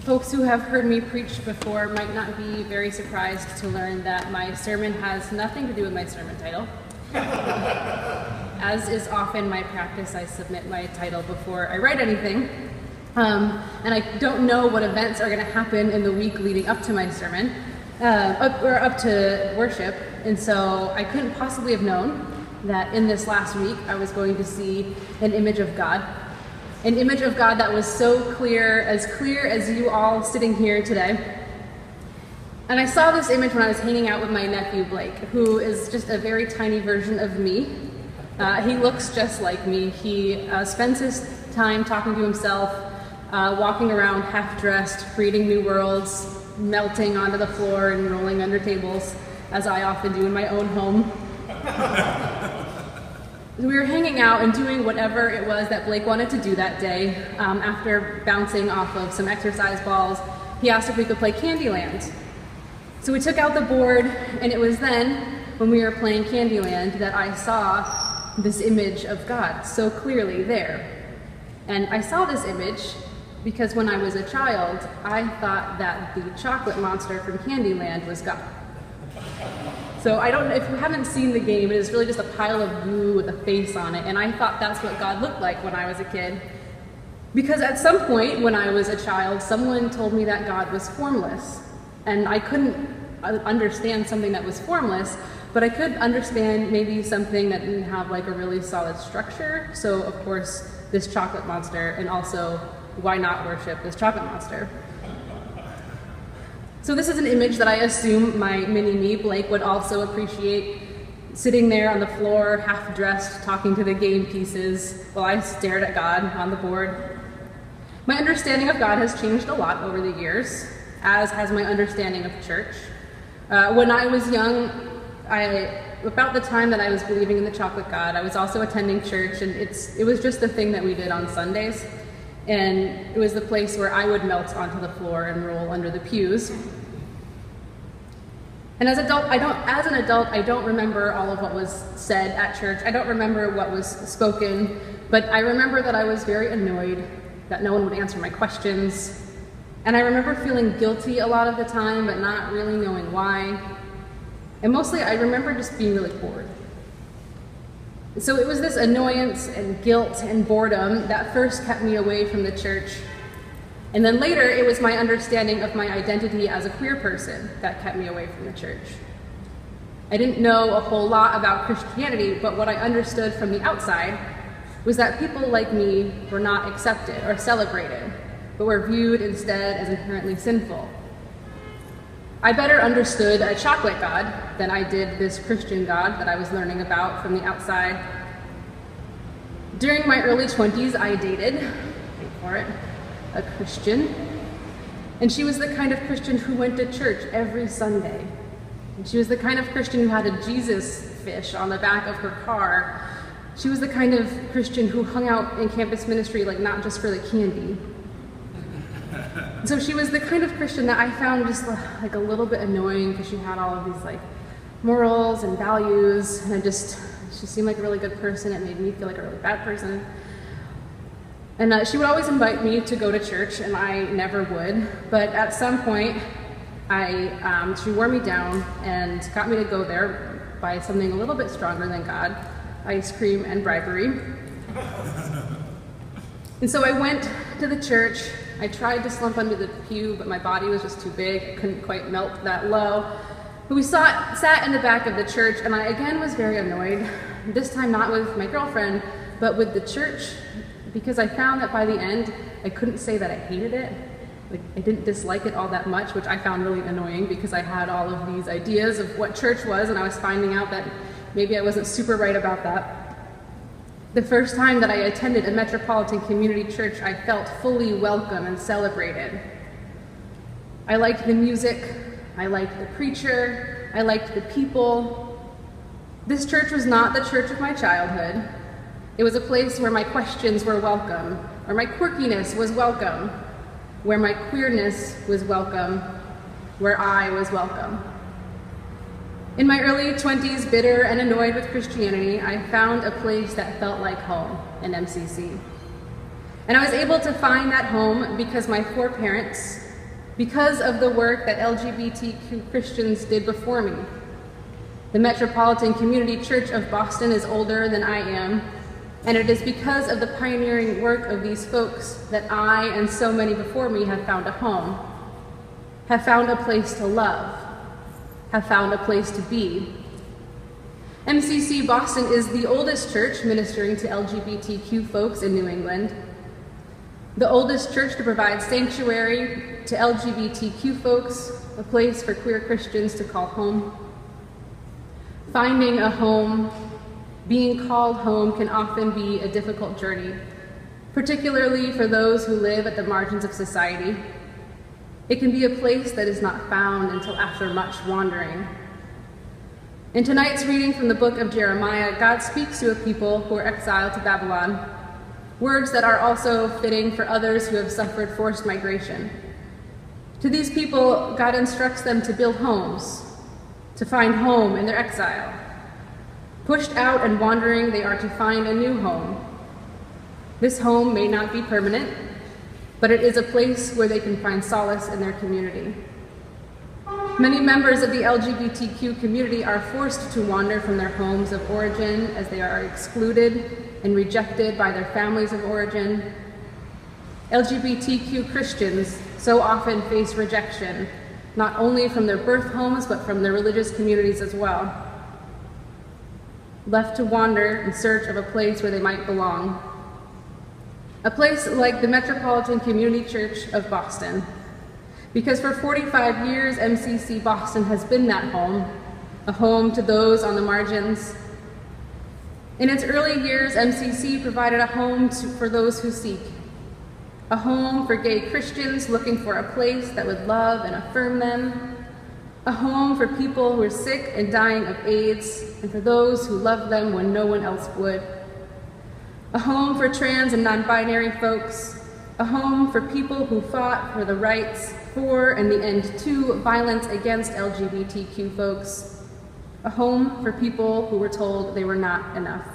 Folks who have heard me preach before might not be very surprised to learn that my sermon has nothing to do with my sermon title. As is often my practice, I submit my title before I write anything. And I don't know what events are going to happen in the week leading up to my sermon, up to worship. And so I couldn't possibly have known that in this last week I was going to see an image of God. An image of God that was so clear as you all sitting here today. And I saw this image when I was hanging out with my nephew Blake, who is just a very tiny version of me. He looks just like me. He spends his time talking to himself, walking around half-dressed, creating new worlds, melting onto the floor and rolling under tables, as I often do in my own home. We were hanging out and doing whatever it was that Blake wanted to do that day. After bouncing off of some exercise balls, he asked if we could play Candyland. So we took out the board, and it was then, when we were playing Candyland, that I saw this image of God so clearly there. And I saw this image because when I was a child, I thought that the chocolate monster from Candyland was God. So I don't know, if you haven't seen the game, it is really just a pile of goo with a face on it, and I thought that's what God looked like when I was a kid. Because at some point when I was a child, someone told me that God was formless, and I couldn't understand something that was formless, but I could understand maybe something that didn't have like a really solid structure. So of course, this chocolate monster, and also why not worship this chocolate monster? So this is an image that I assume my mini-me, Blake, would also appreciate, sitting there on the floor, half-dressed, talking to the game pieces, while I stared at God on the board. My understanding of God has changed a lot over the years, as has my understanding of church. When I was young, about the time that I was believing in the chocolate God, I was also attending church, and it was just the thing that we did on Sundays. And it was the place where I would melt onto the floor and roll under the pews. And as an adult, I don't remember all of what was said at church. I don't remember what was spoken, but I remember that I was very annoyed that no one would answer my questions. And I remember feeling guilty a lot of the time, but not really knowing why. And mostly I remember just being really bored. So it was this annoyance and guilt and boredom that first kept me away from the church. And then later, it was my understanding of my identity as a queer person that kept me away from the church. I didn't know a whole lot about Christianity, but what I understood from the outside was that people like me were not accepted or celebrated, but were viewed instead as inherently sinful. I better understood a chocolate God than I did this Christian God that I was learning about from the outside. During my early 20s, I dated, wait for it, a Christian. And she was the kind of Christian who went to church every Sunday. And she was the kind of Christian who had a Jesus fish on the back of her car. She was the kind of Christian who hung out in campus ministry, like not just for the candy. So she was the kind of Christian that I found just like a little bit annoying because she had all of these like morals and values, and she seemed like a really good person. It made me feel like a really bad person. And she would always invite me to go to church, and I never would. But at some point, she wore me down and got me to go there by something a little bit stronger than God: ice cream and bribery. And so I went to the church. I tried to slump under the pew, but my body was just too big. I couldn't quite melt that low. But we sat in the back of the church, and I again was very annoyed. This time not with my girlfriend, but with the church, because I found that by the end, I couldn't say that I hated it. Like, I didn't dislike it all that much, which I found really annoying because I had all of these ideas of what church was, and I was finding out that maybe I wasn't super right about that. The first time that I attended a metropolitan community church, I felt fully welcome and celebrated. I liked the music, I liked the preacher, I liked the people. This church was not the church of my childhood. It was a place where my questions were welcome, where my quirkiness was welcome, where my queerness was welcome, where I was welcome. In my early 20s, bitter and annoyed with Christianity, I found a place that felt like home in MCC. And I was able to find that home because my four parents because of the work that LGBTQ Christians did before me. The Metropolitan Community Church of Boston is older than I am, and it is because of the pioneering work of these folks that I and so many before me have found a home, have found a place to love, have found a place to be. MCC Boston is the oldest church ministering to LGBTQ folks in New England, the oldest church to provide sanctuary to LGBTQ folks, a place for queer Christians to call home. Finding a home, being called home, can often be a difficult journey, particularly for those who live at the margins of society. It can be a place that is not found until after much wandering. In tonight's reading from the book of Jeremiah, God speaks to a people who are exiled to Babylon, words that are also fitting for others who have suffered forced migration. To these people, God instructs them to build homes, to find home in their exile. Pushed out and wandering, they are to find a new home. This home may not be permanent, but it is a place where they can find solace in their community. Many members of the LGBTQ community are forced to wander from their homes of origin as they are excluded and rejected by their families of origin. LGBTQ Christians so often face rejection, not only from their birth homes, but from their religious communities as well. Left to wander in search of a place where they might belong. A place like the Metropolitan Community Church of Boston. Because for 45 years, MCC Boston has been that home, a home to those on the margins. In its early years, MCC provided a home for those who seek, a home for gay Christians looking for a place that would love and affirm them, a home for people who are sick and dying of AIDS, and for those who love them when no one else would, a home for trans and non-binary folks, a home for people who fought for the rights for and the end to violence against LGBTQ folks, a home for people who were told they were not enough.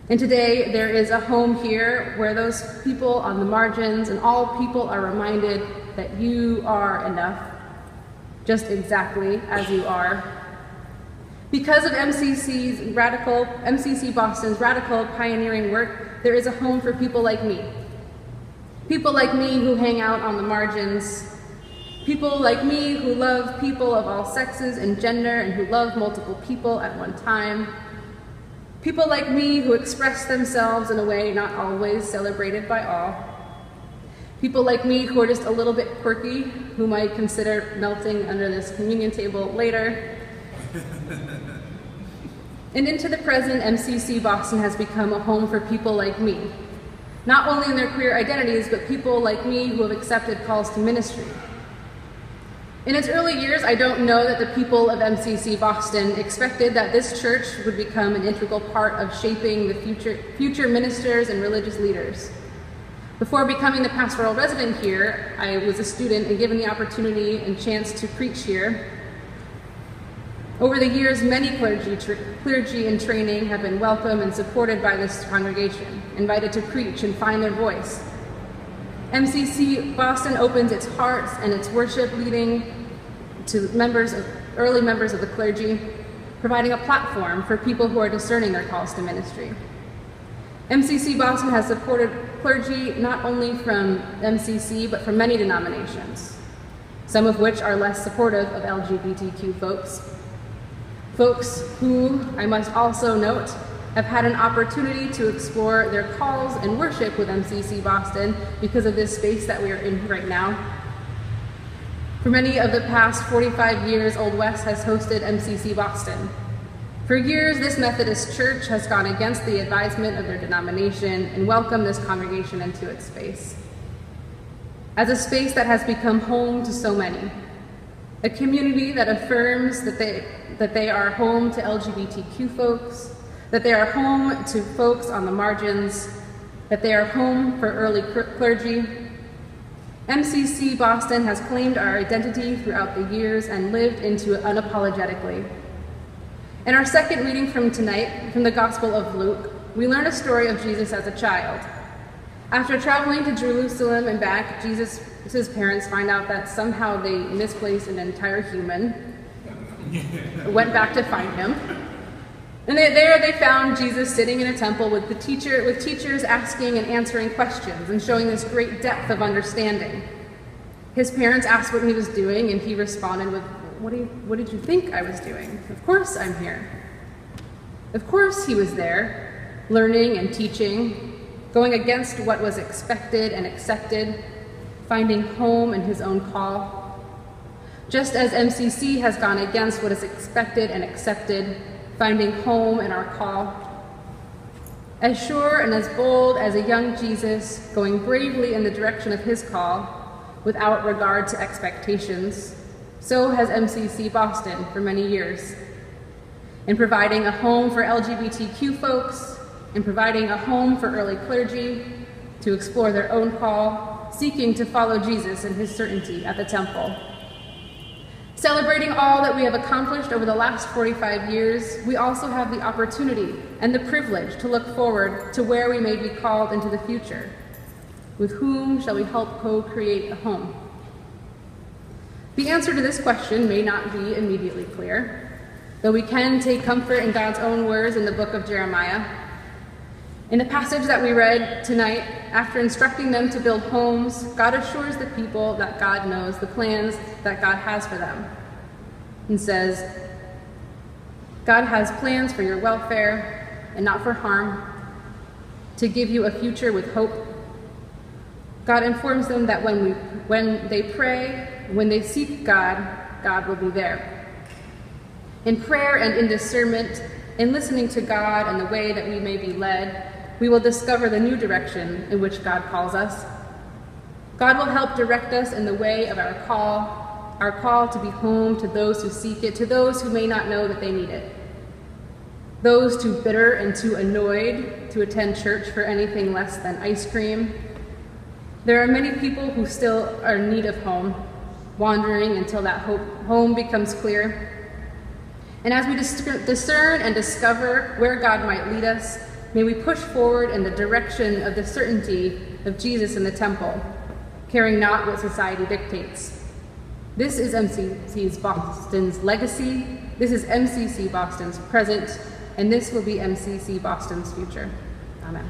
And today there is a home here where those people on the margins and all people are reminded that you are enough, just exactly as you are. Because of MCC Boston's radical pioneering work, there is a home for people like me. People like me who hang out on the margins. People like me who love people of all sexes and gender and who love multiple people at one time. People like me who express themselves in a way not always celebrated by all. People like me who are just a little bit quirky, who might consider melting under this communion table later. And into the present, MCC Boston has become a home for people like me. Not only in their queer identities, but people like me who have accepted calls to ministry. In its early years, I don't know that the people of MCC Boston expected that this church would become an integral part of shaping the future ministers and religious leaders. Before becoming the pastoral resident here, I was a student and given the opportunity and chance to preach here. Over the years, many clergy in training have been welcomed and supported by this congregation, invited to preach and find their voice. MCC Boston opens its hearts and its worship leading to early members of the clergy, providing a platform for people who are discerning their calls to ministry. MCC Boston has supported clergy not only from MCC, but from many denominations, some of which are less supportive of LGBTQ folks. Folks who, I must also note, have had an opportunity to explore their calls and worship with MCC Boston because of this space that we are in right now. For many of the past 45 years, Old West has hosted MCC Boston. For years, this Methodist church has gone against the advisement of their denomination and welcomed this congregation into its space. As a space that has become home to so many, a community that affirms that they are home to LGBTQ folks, that they are home to folks on the margins, that they are home for early clergy. MCC Boston has claimed our identity throughout the years and lived into it unapologetically. In our second reading from tonight, from the Gospel of Luke, we learn a story of Jesus as a child. After traveling to Jerusalem and back, Jesus' parents find out that somehow they misplaced an entire human, went back to find him. And there they found Jesus sitting in a temple with teachers asking and answering questions and showing this great depth of understanding. His parents asked what he was doing, and he responded with, what did you think I was doing? Of course I'm here. Of course he was there, learning and teaching, going against what was expected and accepted, finding home in his own call. Just as MCC has gone against what is expected and accepted, finding home in our call. As sure and as bold as a young Jesus, going bravely in the direction of his call, without regard to expectations, so has MCC Boston for many years. In providing a home for LGBTQ folks, in providing a home for early clergy to explore their own call, seeking to follow Jesus in his certainty at the temple. Celebrating all that we have accomplished over the last 45 years, we also have the opportunity and the privilege to look forward to where we may be called into the future. With whom shall we help co-create a home? The answer to this question may not be immediately clear, though we can take comfort in God's own words in the book of Jeremiah. In the passage that we read tonight, after instructing them to build homes, God assures the people that God knows the plans that God has for them. And says, God has plans for your welfare and not for harm, to give you a future with hope. God informs them that when they pray, when they seek God, God will be there. In prayer and in discernment, in listening to God and the way that we may be led, we will discover the new direction in which God calls us. God will help direct us in the way of our call to be home to those who seek it, to those who may not know that they need it. Those too bitter and too annoyed to attend church for anything less than ice cream. There are many people who still are in need of home, wandering until that home becomes clear. And as we discern and discover where God might lead us, may we push forward in the direction of the certainty of Jesus in the temple, caring not what society dictates. This is MCC Boston's legacy, this is MCC Boston's present, and this will be MCC Boston's future. Amen.